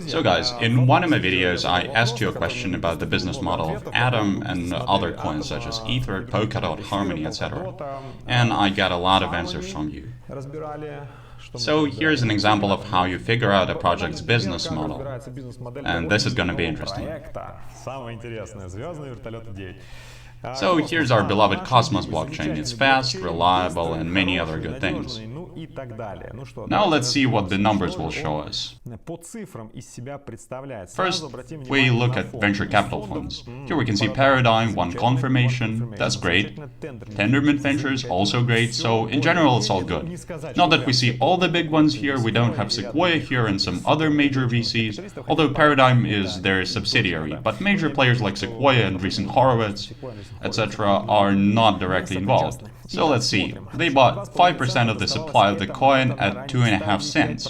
So guys, in one of my videos I asked you a question about the business model of Atom and other coins such as Ether, Polkadot, Harmony, etc. And I got a lot of answers from you. So here's an example of how you figure out a project's business model. And this is going to be interesting. So here's our beloved Cosmos blockchain. It's fast, reliable, and many other good things. Now let's see what the numbers will show us. First, we look at venture capital funds. Here we can see Paradigm, one confirmation, that's great. Tendermint Ventures, also great, so in general it's all good. Not that we see all the big ones here, we don't have Sequoia here and some other major VCs, although Paradigm is their subsidiary, but major players like Sequoia and recent Horowitz, etc. are not directly involved. So let's see, they bought 5% of the supply of the coin at 2.5 cents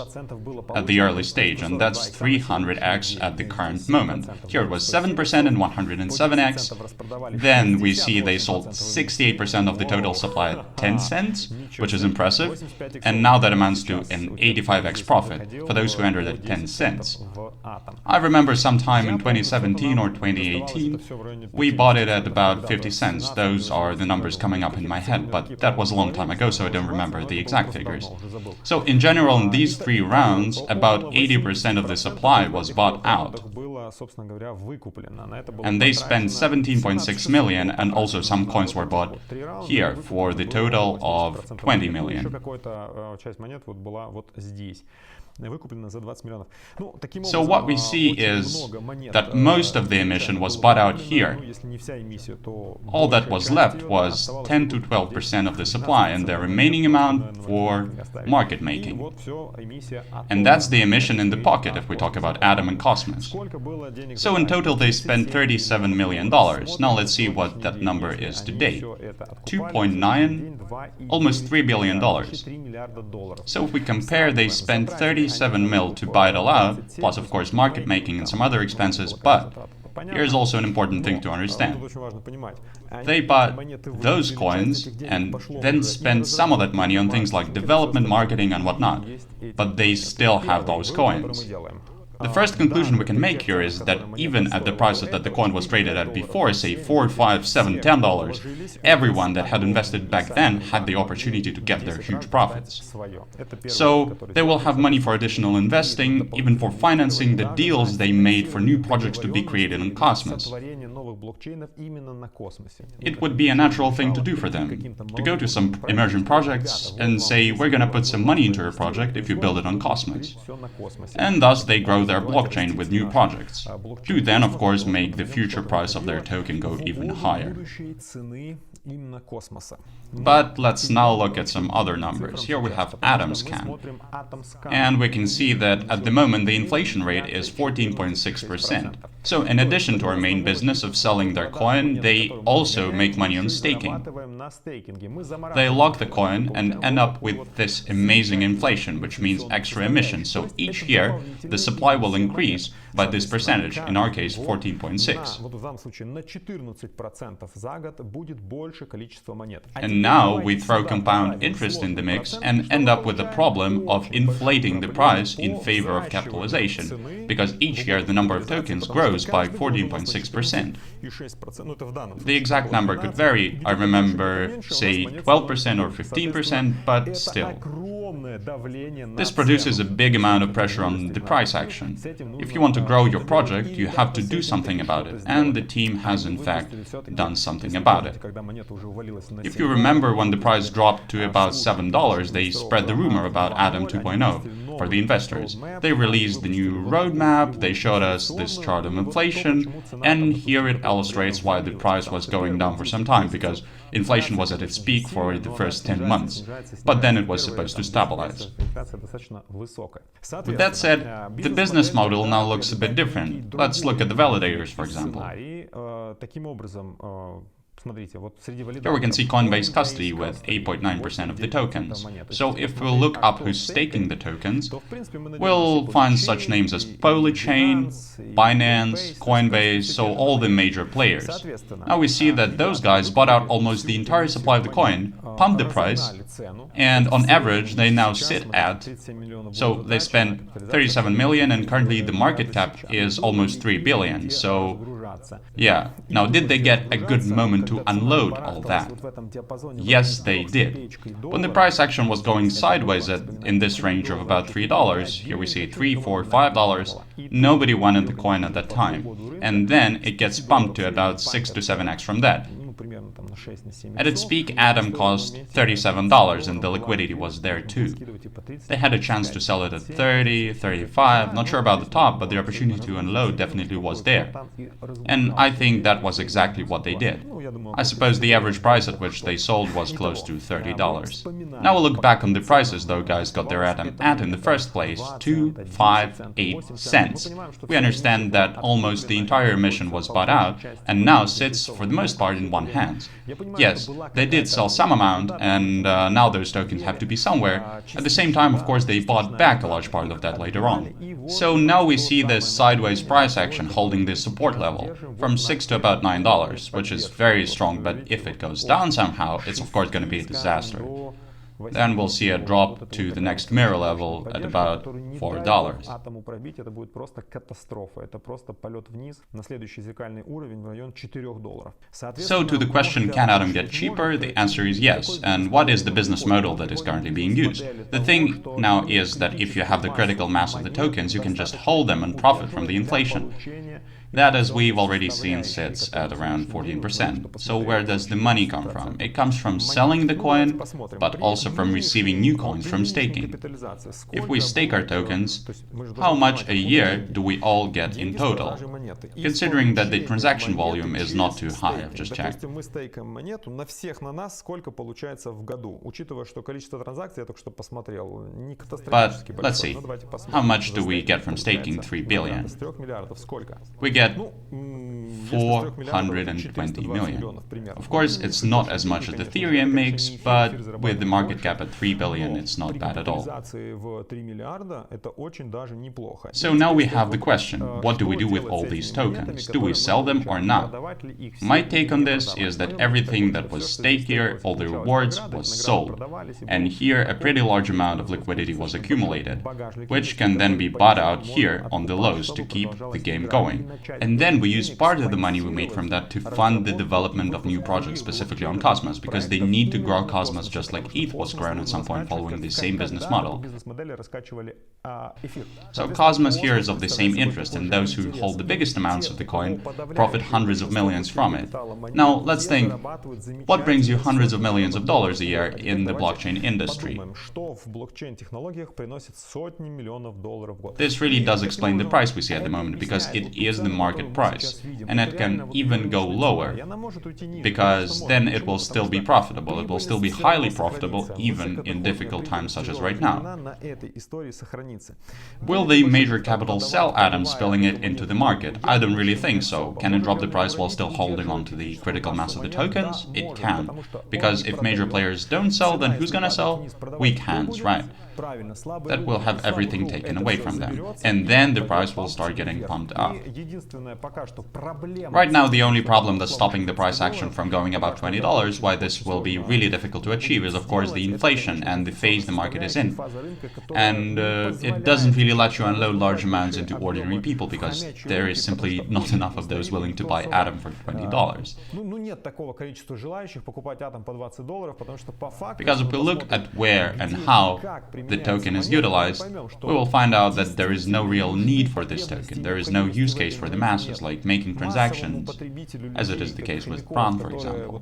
at the early stage, and that's 300x at the current moment. Here it was 7% and 107x. Then we see they sold 68% of the total supply at 10 cents, which is impressive, and now that amounts to an 85x profit for those who entered at 10 cents. I remember sometime in 2017 or 2018, we bought it at about 50 cents. Those are the numbers coming up in my head, but that was a long time ago, so I don't remember the exact figures. So in general, in these three rounds, about 80% of the supply was bought out. And they spent 17.6 million, and also some coins were bought here for the total of 20 million. So what we see is that most of the emission was bought out here. All that was left was 10 to 12% of the supply, and the remaining amount for market making. And that's the emission in the pocket if we talk about Atom and Cosmos. So in total they spent $37 million. Now let's see what that number is today. 2.9, almost $3 billion. So if we compare, they spent 37 mil to buy it all out, plus of course market making and some other expenses, but here's also an important thing to understand. They bought those coins and then spent some of that money on things like development, marketing and whatnot, but they still have those coins. The first conclusion we can make here is that even at the prices that the coin was traded at before, say $4, $5, $7, $10, everyone that had invested back then had the opportunity to get their huge profits. So they will have money for additional investing, even for financing the deals they made for new projects to be created on Cosmos. It would be a natural thing to do for them, to go to some emerging projects and say, we're gonna put some money into your project if you build it on Cosmos. And thus they grow their blockchain with new projects, to then of course make the future price of their token go even higher. But let's now look at some other numbers. Here we have AtomScan, and we can see that at the moment the inflation rate is 14.6%. So in addition to our main business of selling their coin, they also make money on staking. They lock the coin and end up with this amazing inflation, which means extra emission. So each year the supply will increase by this percentage, in our case 14.6. And now we throw compound interest in the mix and end up with the problem of inflating the price in favor of capitalization, because each year the number of tokens grows by 14.6%. The exact number could vary. I remember, say, 12% or 15%, but still. This produces a big amount of pressure on the price action. If you want to grow your project, you have to do something about it, and the team has in fact done something about it. If you remember, when the price dropped to about $7, they spread the rumor about Atom 2.0 for the investors. They released the new roadmap, they showed us this chart of inflation, and here it illustrates why the price was going down for some time, because inflation was at its peak for the first 10 months, but then it was supposed to stabilize. With that said, the business model now looks a bit different. Let's look at the validators, for example. Here we can see Coinbase custody with 8.9% of the tokens. So if we look up who's staking the tokens, we'll find such names as Polychain, Binance, Coinbase, so all the major players. Now we see that those guys bought out almost the entire supply of the coin, pumped the price, and on average they now sit at, so they spent 37 million and currently the market cap is almost 3 billion, so yeah. Now did they get a good moment to unload all that? Yes, they did. When the price action was going sideways in this range of about $3, here we see $3, $4, $5, nobody wanted the coin at that time. And then it gets bumped to about 6 to 7x from that. At its peak, Atom cost $37 and the liquidity was there too. They had a chance to sell it at 30, 35, not sure about the top, but the opportunity to unload definitely was there. And I think that was exactly what they did. I suppose the average price at which they sold was close to $30. Now we'll look back on the prices those guys got their Atom at in the first place, 2, 5, 8 cents. We understand that almost the entire emission was bought out and now sits for the most part in one hand. Yes, they did sell some amount and now those tokens have to be somewhere. At the same time, of course, they bought back a large part of that later on. So now we see this sideways price action holding this support level from 6 to about $9, which is very strong, but if it goes down somehow, it's of course going to be a disaster. Then we'll see a drop to the next mirror level at about $4. So to the question, can Atom get cheaper? The answer is yes. And what is the business model that is currently being used? The thing now is that if you have the critical mass of the tokens, you can just hold them and profit from the inflation. That, as we've already seen, sits at around 14%. So where does the money come from? It comes from selling the coin, but also from receiving new coins from staking. If we stake our tokens, how much a year do we all get in total? Considering that the transaction volume is not too high, I've just checked. But let's see, how much do we get from staking 3 billion? We get 420 million. Of course, it's not as much as Ethereum makes, but with the market cap at 3 billion, it's not bad at all. So now we have the question, what do we do with all these tokens? Do we sell them or not? My take on this is that everything that was staked here, all the rewards, was sold. And here a pretty large amount of liquidity was accumulated, which can then be bought out here on the lows to keep the game going. And then we use part of the money we made from that to fund the development of new projects, specifically on Cosmos, because they need to grow Cosmos just like ETH was grown at some point following the same business model. So Cosmos here is of the same interest, and those who hold the biggest amounts of the coin profit hundreds of millions from it. Now let's think, what brings you hundreds of millions of dollars a year in the blockchain industry? This really does explain the price we see at the moment, because it is the market price, and it can even go lower, because then it will still be profitable. It will still be highly profitable even in difficult times such as right now. Will the major capital sell Atom, spilling it into the market? I don't really think so. Can it drop the price while still holding on to the critical mass of the tokens? It can, because if major players don't sell, then who's gonna sell? Weak hands, right? That will have everything taken away from them, and then the price will start getting pumped up. Right now, the only problem that's stopping the price action from going above $20, why this will be really difficult to achieve, is of course the inflation and the phase the market is in. And it doesn't really let you unload large amounts into ordinary people, because there is simply not enough of those willing to buy Atom for $20. Because if we look at where and how the token is utilized, we will find out that there is no real need for this token. There is no use case for the masses, like making transactions, as it is the case with Prawn, for example.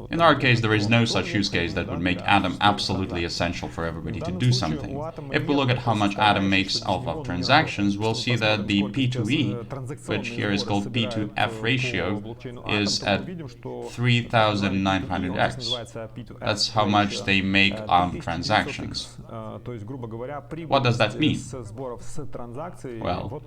In our case, there is no such use case that would make Atom absolutely essential for everybody to do something. If we look at how much Atom makes off of transactions, we'll see that the P2E, which here is called P2F ratio, is at 3,900x. That's how much which they make on transactions. What does that mean? Well,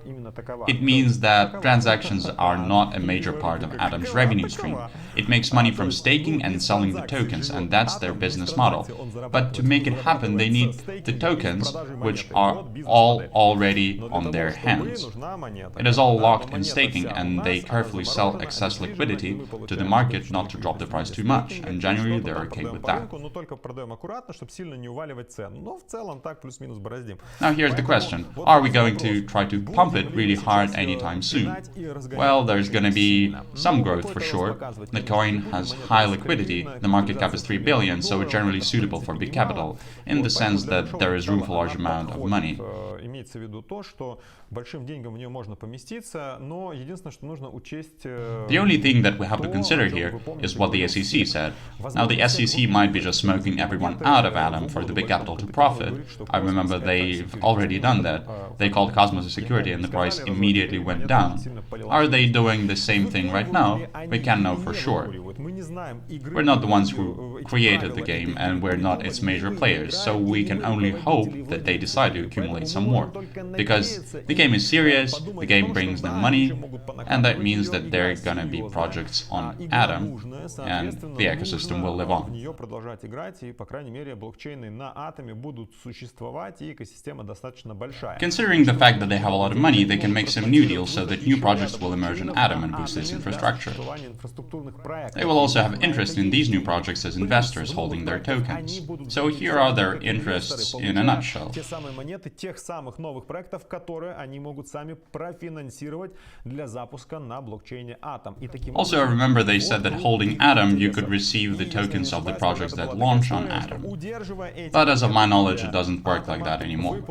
it means that transactions are not a major part of Atom's revenue stream. It makes money from staking and selling the tokens, and that's their business model. But to make it happen, they need the tokens, which are all already on their hands. It is all locked in staking, and they carefully sell excess liquidity to the market not to drop the price too much, and generally they're okay with that. Now here's the question, are we going to try to pump it really hard anytime soon? Well, there's going to be some growth for sure. The coin has high liquidity, the market cap is 3 billion, so it's generally suitable for big capital, in the sense that there is room for a large amount of money. The only thing that we have to consider here is what the SEC said. Now the SEC might be just smoking everyone out of Atom for the big capital to profit. I remember they've already done that. They called Cosmos a security and the price immediately went down. Are they doing the same thing right now? We can't know for sure. We're not the ones who created the game and we're not its major players, so we can only hope that they decide to accumulate some more. Because the game is serious, the game brings them money, and that means that there are gonna be projects on Atom, and the ecosystem will live on. Considering the fact that they have a lot of money, they can make some new deals so that new projects will emerge on Atom and boost its infrastructure. They will also have interest in these new projects as investors holding their tokens. So here are their interests in a nutshell. Also remember they said that holding Atom you could receive the tokens of the projects that launch on Atom. But as of my knowledge it doesn't work like that anymore.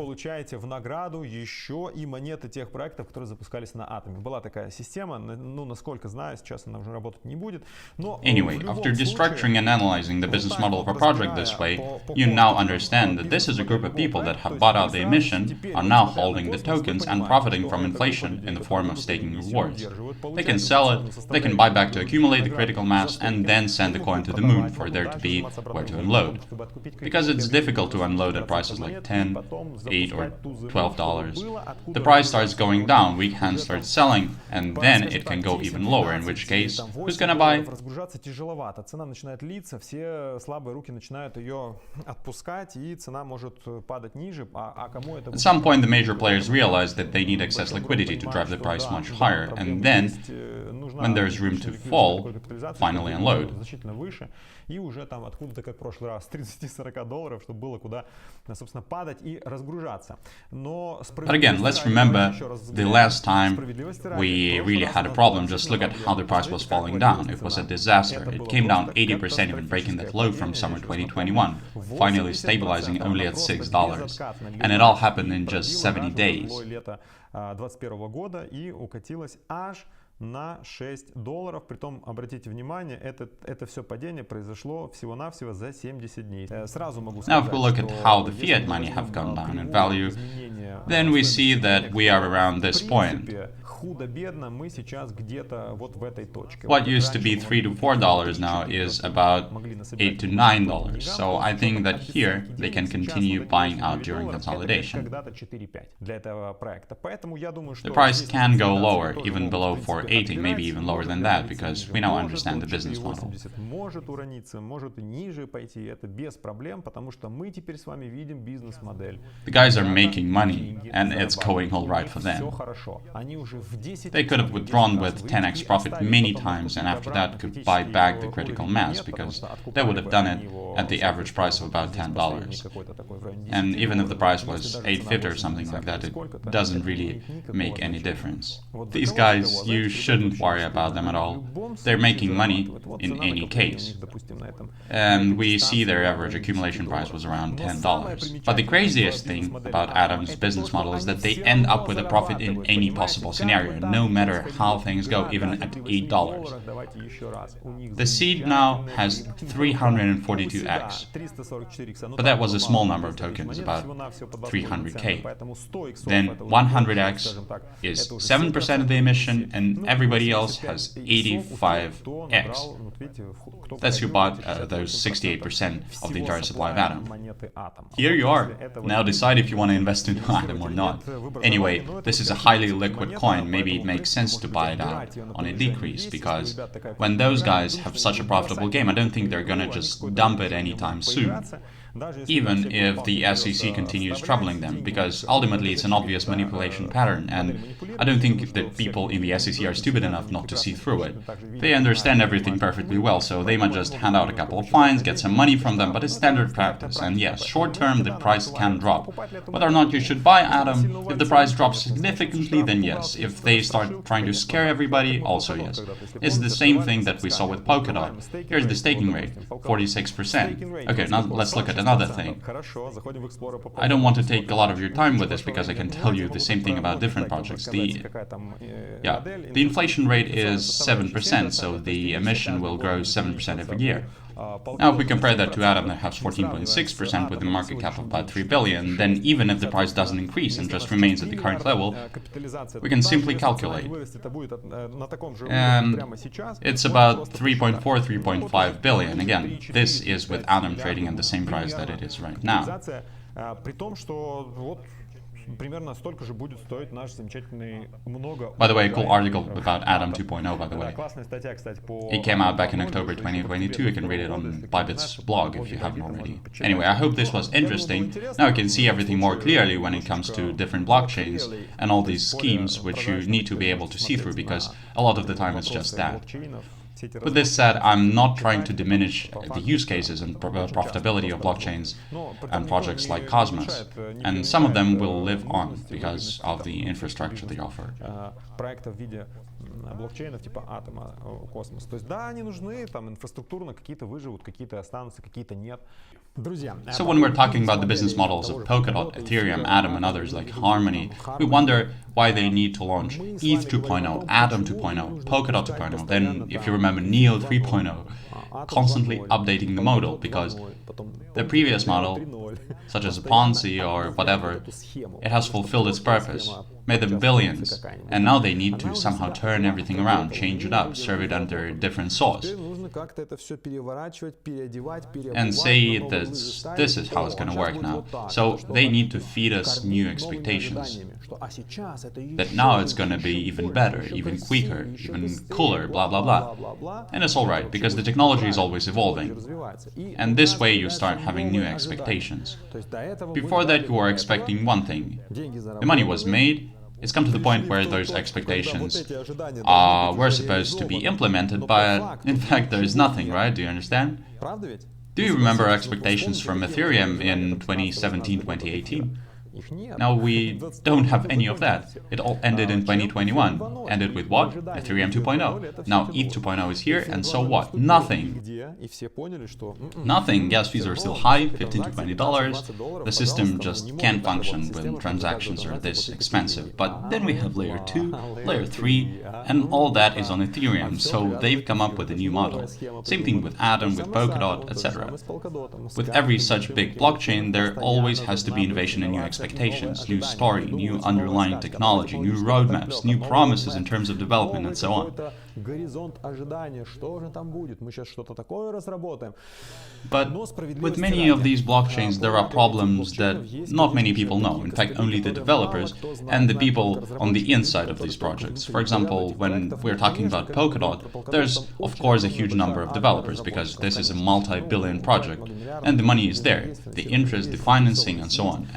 Anyway, after destructuring and analyzing the business model of a project this way, you now understand that this is a group of people that have bought out the emission, are now holding the tokens and profiting from inflation in the form of staking rewards. They can sell it, they can buy back to accumulate the critical mass, and then send the coin to the moon for there to be where to unload. Because it's difficult to unload at prices like $10, $8 or $12. The price starts going down, weak hands start selling, and then it can go even lower, in which case, who's gonna buy? At some point the major players realize that they need excess liquidity to drive the price much higher, and then, when there's room to fall, finally unload. But again, let's remember the last time we really had a problem. Just look at how the price was falling down. It was a disaster. It came down 80%, even breaking that low from summer 2021, finally stabilizing only at $6. And it all happened in just 70 days. На $6. Притом, обратите внимание, это все падение произошло всего-навсего за 70 дней. Сразу могу сказать, now, if we look at how the fiat money have gone down in value, then we see that we are around this point. What used to be $3 to $4 now is about $8 to $9. So I think that here they can continue buying out during consolidation. The price can go lower, even below $4.80, maybe even lower than that, because we now understand the business model. The guys are making money, and it's going all right for them. They could have withdrawn with 10x profit many times and after that could buy back the critical mass, because they would have done it at the average price of about $10. And even if the price was $8.50 or something like that, it doesn't really make any difference. These guys, you shouldn't worry about them at all. They're making money in any case. And we see their average accumulation price was around $10. But the craziest thing about Atom's business model model is that they end up with a profit in any possible scenario, no matter how things go, even at $8. The seed now has 342x, but that was a small number of tokens, about 300k. Then 100x is 7% of the emission, and everybody else has 85x. That's who bought those 68% of the entire supply of Atom. Here you are. Now decide if you want to invest in Atom or not. Anyway, this is a highly liquid coin. Maybe it makes sense to buy it out on a decrease, because when those guys have such a profitable game, I don't think they're gonna just dump it anytime soon, even if the SEC continues troubling them, because ultimately it's an obvious manipulation pattern, and I don't think that people in the SEC are stupid enough not to see through it. They understand everything perfectly well, so they might just hand out a couple of fines, get some money from them, but it's standard practice, and yes, short term the price can drop. Whether or not you should buy Atom, if the price drops significantly, then yes. If they start trying to scare everybody, also yes. It's the same thing that we saw with Polkadot. Here's the staking rate, 46%. Okay, now let's look at another thing. I don't want to take a lot of your time with this because I can tell you the same thing about different projects. The inflation rate is 7%, so the emission will grow 7% every year. Now, if we compare that to Atom that has 14.6% with a market cap of about 3 billion, then even if the price doesn't increase and just remains at the current level, we can simply calculate. And it's about 3.4, 3.5 billion. Again, this is with Atom trading at the same price that it is right now. By the way, a cool article about Atom 2.0, by the way. It came out back in October 2022. You can read it on BYBIT's blog if you haven't already. Anyway, I hope this was interesting. Now you can see everything more clearly when it comes to different blockchains and all these schemes which you need to be able to see through, because a lot of the time it's just that. With this said, I'm not trying to diminish the use cases and profitability of blockchains and projects like Cosmos, and some of them will live on because of the infrastructure they offer. Блокчейнов типа Атома, Космос. То есть да, они нужны, там инфраструктурно какие-то выживут, какие-то останутся, какие-то нет. So when we're talking about the business models of Polkadot, Ethereum, Atom, and others like Harmony, we wonder why they need to launch ETH 2.0, Atom 2.0, Polkadot 2.0, then, if you remember, Neo 3.0, constantly updating the model, because the previous model, such as a Ponzi or whatever, it has fulfilled its purpose, made them billions, and now they need to somehow turn everything around, change it up, serve it under a different sauce, and say that this is how it's going to work now. So they need to feed us new expectations, that now it's going to be even better, even quicker, even cooler, blah blah blah. And it's alright, because the technology is always evolving, and this way you start having new expectations. Before that you were expecting one thing, the money was made, it's come to the point where those expectations were supposed to be implemented, but in fact there is nothing, right? Do you understand? Do you remember expectations from Ethereum in 2017-2018? Now we don't have any of that. It all ended in 2021. Ended with what? Ethereum 2.0. Now ETH 2.0 is here, and so what? Nothing. Nothing. Gas fees are still high, $15 to $20. The system just can't function when transactions are this expensive. But then we have layer 2, layer 3, and all that is on Ethereum, so they've come up with a new model. Same thing with Atom, with Polkadot, etc. With every such big blockchain, there always has to be innovation and new expectations, new story, new underlying technology, new roadmaps, new promises in terms of development, and so on. But with many of these blockchains, there are problems that not many people know. In fact, only the developers and the people on the inside of these projects. For example, when we're talking about Polkadot, there's of course a huge number of developers, because this is a multi-billion project, and the money is there, the interest, the financing, and so on.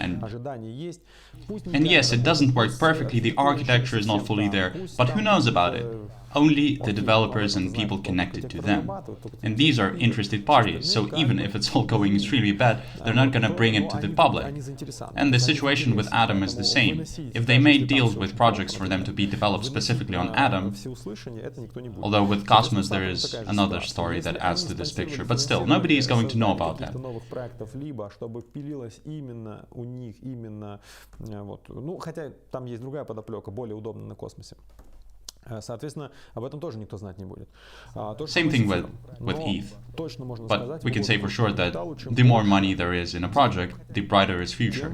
And yes, it doesn't work perfectly, the architecture is not fully there, but who knows about it? only the developers and people connected to them. And these are interested parties, so even if it's all going extremely bad, they're not going to bring it to the public. And the situation with Atom is the same. If they made deals with projects for them to be developed specifically on Atom, although with Cosmos there is another story that adds to this picture, but still, nobody is going to know about that. Хотя там есть другая подоплека, более удобная на космосе. Соответственно, об этом тоже никто знать не будет. Same thing with ETH. But we can say for sure that the more money there is in a project, the brighter its future.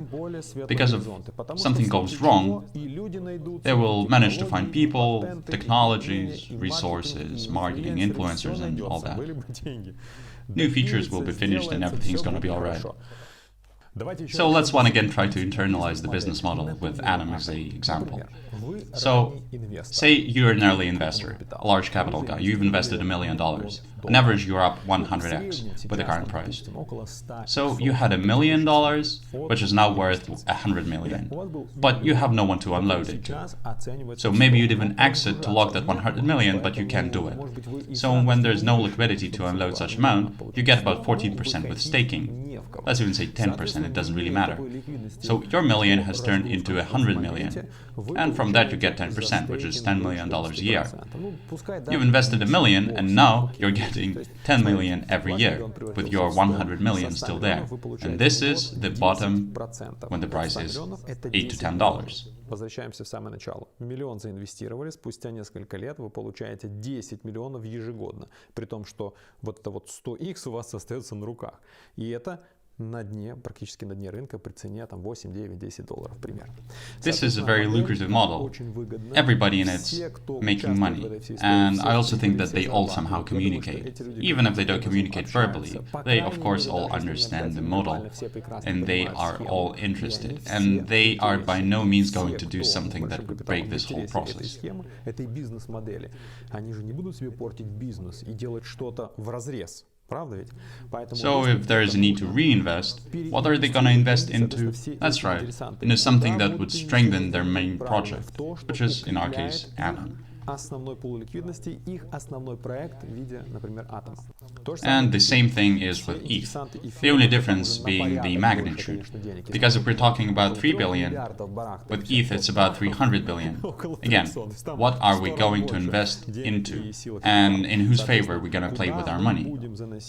Because if something goes wrong, they will manage to find people, technologies, resources, marketing, influencers, and all that. New features will be finished and everything's going to be alright. So let's once again try to internalize the business model with Atom as an example. So, say you're an early investor, a large capital guy, you've invested $1 million. On average, you're up 100x with the current price. So you had $1 million, which is now worth 100 million, but you have no one to unload it to. So maybe you'd even exit to lock that 100 million, but you can't do it. So when there's no liquidity to unload such amount, you get about 14% with staking. Let's even say 10%, it doesn't really matter. So your million has turned into 100 million, and from that you get 10%, which is $10 million a year. You've invested $1 million, and now you're getting 10 million every year, with your 100 million still there. And this is the bottom when the price is $8 to $10. Возвращаемся в самое начало. Миллион заинвестировали, спустя несколько лет вы получаете 10 миллионов ежегодно, при том, что вот это вот 100x у вас остается на руках. И это на дне, практически на дне рынка при цене там 8, 9, 10 долларов примерно. This is a very lucrative model. Everybody in it's making money. And I also think that they all somehow communicate. Even if they don't communicate verbally, they of course all understand the model and they are all interested. And they are by no means going to do something that would break this whole process. Этой бизнес-модели. Они же не будут себе портить бизнес и делать что-то вразрез. So if there is a need to reinvest, what are they going to invest into? That's right, into something that would strengthen their main project, which is, in our case, Atom. Основной пул ликвидности, их основной проект в виде, например, атома. And the same thing is with ETH. The only difference being the magnitude. Because if we're talking about 3 billion, with ETH it's about 300 billion. Again, what are we going to invest into? And in whose favor are we going to play with our money?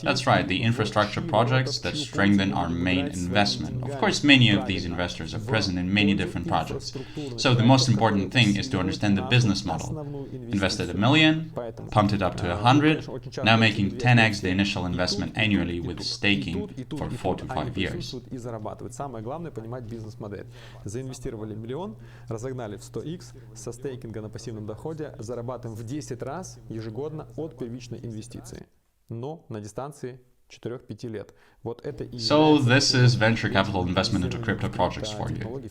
That's right, the infrastructure projects that strengthen our main investment. Of course, many of these investors are present in many different projects. So the most important thing is to understand the business model. Invested $1 million, pumped it up to 100, now making 10x the initial investment annually with staking for 4 to 5 years. Самое главное понимать бизнес-модель. Заинвестировали миллион, разогнали в 100x, со стейкинга на пассивном доходе зарабатываем в 10 раз ежегодно от первичной инвестиции. Но на дистанции 4-5 лет. So this is venture capital investment into crypto projects for you.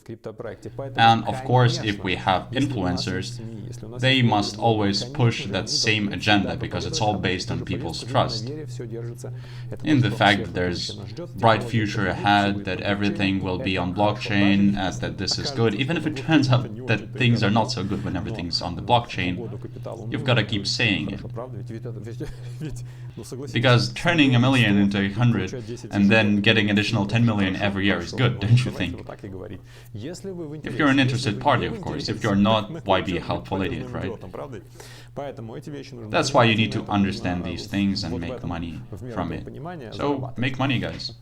And of course, if we have influencers, they must always push that same agenda because it's all based on people's trust. In the fact that there's bright future ahead, that everything will be on blockchain, as that this is good, even if it turns out that things are not so good when everything's on the blockchain, you've got to keep saying it. Because turning $1 million into 100 and then getting additional 10 million every year is good, don't you think? If you're an interested party, of course. If you're not, why be a helpful idiot, right? That's why you need to understand these things and make money from it. So, make money, guys.